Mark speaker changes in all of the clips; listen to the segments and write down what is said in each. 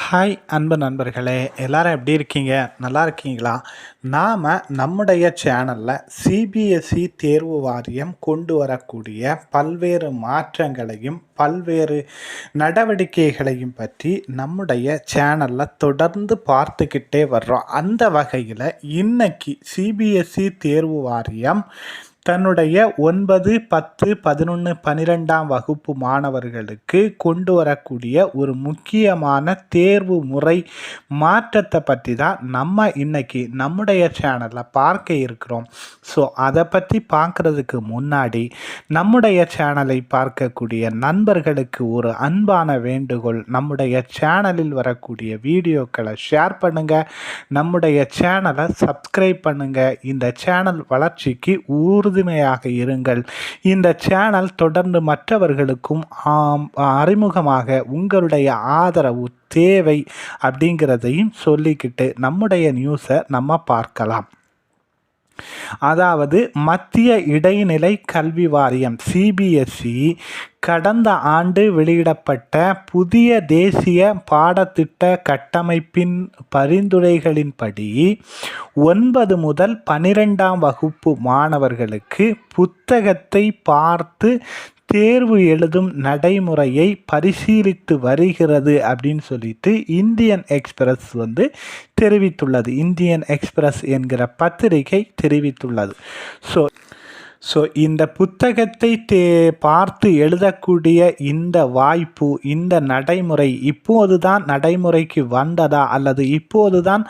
Speaker 1: Hi அன்பு நண்பர்களே, எல்லாரும் எப்படி இருக்கீங்க? நல்லா இருக்கீங்களா? நாம் நம்முடைய சேனலில் சிபிஎஸ்இ தேர்வு வாரியம் கொண்டு வரக்கூடிய பல்வேறு மாற்றங்களையும் பல்வேறு நடவடிக்கைகளையும் பற்றி நம்முடைய சேனலில் தொடர்ந்து பார்த்துக்கிட்டே வர்றோம். அந்த வகையில் இன்னைக்கு சிபிஎஸ்இ தேர்வு வாரியம் தன்னுடைய 9, 10, 11, 12ஆம் வகுப்பு மாணவர்களுக்கு கொண்டு வரக்கூடிய ஒரு முக்கியமான தேர்வு முறை மாற்றத்தை பற்றி தான் நம்ம இன்னைக்கு நம்முடைய சேனலில் பார்க்க இருக்கிறோம். ஸோ அதை பற்றி பார்க்குறதுக்கு முன்னாடி நம்முடைய சேனலை பார்க்கக்கூடிய நண்பர்களுக்கு ஒரு அன்பான வேண்டுகோள், நம்முடைய சேனலில் வரக்கூடிய வீடியோக்களை ஷேர் பண்ணுங்கள், நம்முடைய சேனலை சப்ஸ்கிரைப் பண்ணுங்கள். இந்த சேனல் வளர்ச்சிக்கு உறுதுணையாக இருங்கள். இந்த சேனல் தொடர்ந்து மற்றவர்களுக்கும் அறிமுகமாக உங்களுடைய ஆதரவு தேவை அப்படிங்கிறதையும் சொல்லிக்கிட்டு நம்முடைய நியூஸை நம்ம பார்க்கலாம். அதாவது மத்திய இடைநிலை கல்வி வாரியம் சிபிஎஸ்இ கடந்த ஆண்டு வெளியிடப்பட்ட புதிய தேசிய பாடத்திட்ட கட்டமைப்பின் பரிந்துரைகளின்படி 9 முதல் 12ஆம் வகுப்பு மாணவர்களுக்கு புத்தகத்தை பார்த்து தேர்வு எழுதும் நடைமுறையை பரிசீலித்து வருகிறது அப்படின்னு சொல்லிட்டு இந்தியன் எக்ஸ்பிரஸ் தெரிவித்துள்ளது. இந்தியன் எக்ஸ்பிரஸ் என்கிற பத்திரிகை தெரிவித்துள்ளது. ஸோ இந்த புத்தகத்தை பார்த்து எழுதக்கூடிய இந்த வாய்ப்பு, இந்த நடைமுறை இப்போதுதான் நடைமுறைக்கு வந்ததா அல்லது இப்போதுதான்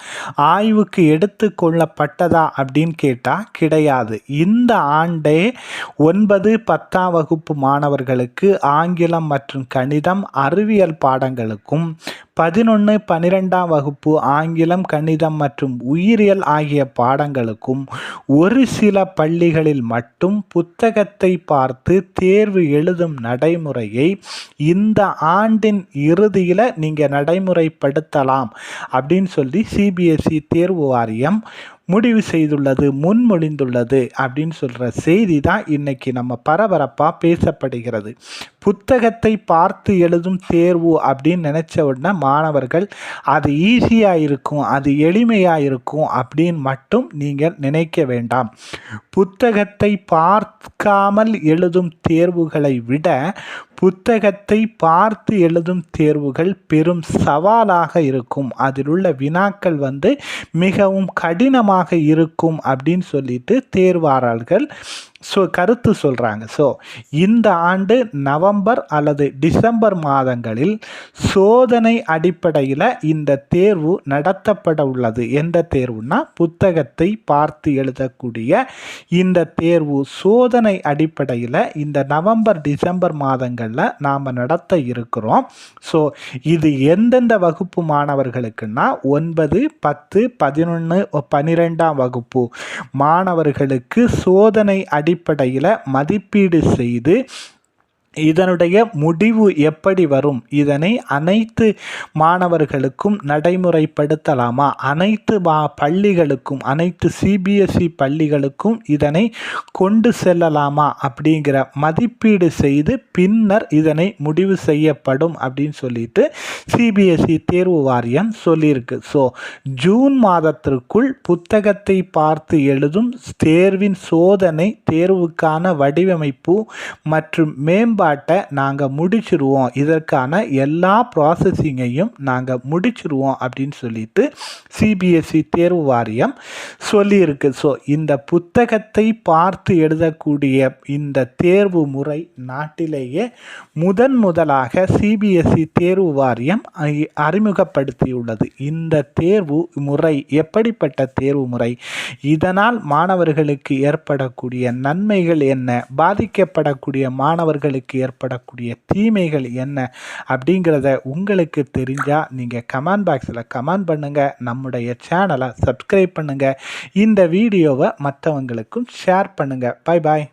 Speaker 1: ஆய்வுக்கு எடுத்து கொள்ளப்பட்டதா அப்படின்னு கேட்டால் கிடையாது. இந்த ஆண்டே 9, 10ஆம் வகுப்பு மாணவர்களுக்கு ஆங்கிலம் மற்றும் கணிதம், அறிவியல் பாடங்களுக்கும் 11, 12ஆம் வகுப்பு ஆங்கிலம், கணிதம் மற்றும் உயிரியல் ஆகிய பாடங்களுக்கும் ஒரு சில பள்ளிகளில் மட்டும் புத்தகத்தை பார்த்து தேர்வு எழுதும் நடைமுறையை இந்த ஆண்டின் இறுதியில் நீங்கள் நடைமுறைப்படுத்தலாம் அப்படின்னு சொல்லி சிபிஎஸ்இ தேர்வு வாரியம் முடிவு செய்துள்ளது, முன்மொழிந்துள்ளது அப்படின்னு சொல்கிற செய்தி தான் இன்றைக்கி நம்ம பரபரப்பாக பேசப்படுகிறது. புத்தகத்தை பார்த்து எழுதும் தேர்வு அப்படின்னு நினச்ச உடனே மாணவர்கள் அது ஈஸியாக இருக்கும், அது எளிமையாக இருக்கும் அப்படின்னு மட்டும் நீங்கள் நினைக்க வேண்டாம். புத்தகத்தை பார்க்காமல் எழுதும் தேர்வுகளை விட புத்தகத்தை பார்த்து எழுதும் தேர்வுகள் பெரும் சவாலாக இருக்கும். அதில் உள்ள வினாக்கள் மிகவும் கடினமாக இருக்கும் அப்படின்னு சொல்லிட்டு தேர்வாளர்கள் கருத்து சொல்கிறாங்க. ஸோ இந்த ஆண்டு நவம்பர் அல்லது டிசம்பர் மாதங்களில் சோதனை அடிப்படையில் இந்த தேர்வு நடத்தப்பட உள்ளது. எந்த தேர்வுனா புத்தகத்தை பார்த்து எழுதக்கூடிய இந்த தேர்வு சோதனை அடிப்படையில் இந்த நவம்பர் டிசம்பர் மாதங்களில் நாம் நடத்த இருக்கிறோம். ஸோ இது எந்தெந்த வகுப்பு மாணவர்களுக்குன்னா 9, 10, 11, 12ஆம் வகுப்பு மாணவர்களுக்கு சோதனை அடிப்படையில் மதிப்பீடு செய்து இதனுடைய முடிவு எப்படி வரும், இதனை அனைத்து மாணவர்களுக்கும் நடைமுறைப்படுத்தலாமா, அனைத்து பள்ளிகளுக்கும், அனைத்து சிபிஎஸ்இ பள்ளிகளுக்கும் இதனை கொண்டு செல்லலாமா அப்படிங்கிற மதிப்பீடு செய்து பின்னர் இதனை முடிவு செய்யப்படும் அப்படின்னு சொல்லிட்டு சிபிஎஸ்இ தேர்வு வாரியம் சொல்லியிருக்கு. ஸோ ஜூன் மாதத்திற்குள் புத்தகத்தை பார்த்து எழுதும் தேர்வின் சோதனை, தேர்வுக்கான வடிவமைப்பு மற்றும் மேம்பாட்டை நாங்கள் முடிச்சிருவோம், இதற்கான எல்லா ப்ராசஸிங்கையும் நாங்கள் முடிச்சிருவோம் அப்படின்னு சொல்லிட்டு சிபிஎஸ்இ தேர்வு வாரியம் சொல்லியிருக்கு. ஸோ இந்த புத்தகத்தை பார்த்து எழுதக்கூடிய இந்த தேர்வு முறை நாட்டிலேயே முதலாக சிபிஎஸ்இ தேர்வு வாரியம் அறிமுகப்படுத்தியுள்ளது. இந்த தேர்வு முறை எப்படிப்பட்ட தேர்வு முறை, இதனால் மாணவர்களுக்கு ஏற்படக்கூடிய நன்மைகள் என்ன, பாதிக்கப்படக்கூடிய மாணவர்களுக்கு ஏற்படக்கூடிய தீமைகள் என்ன அப்படிங்கிறத உங்களுக்கு தெரிஞ்சால் நீங்கள் கமெண்ட் பாக்ஸில் கமெண்ட் பண்ணுங்கள். நம்முடைய சேனலை சப்ஸ்கிரைப் பண்ணுங்கள். இந்த வீடியோவை மற்றவங்களுக்கும் ஷேர் பண்ணுங்கள். Bye bye.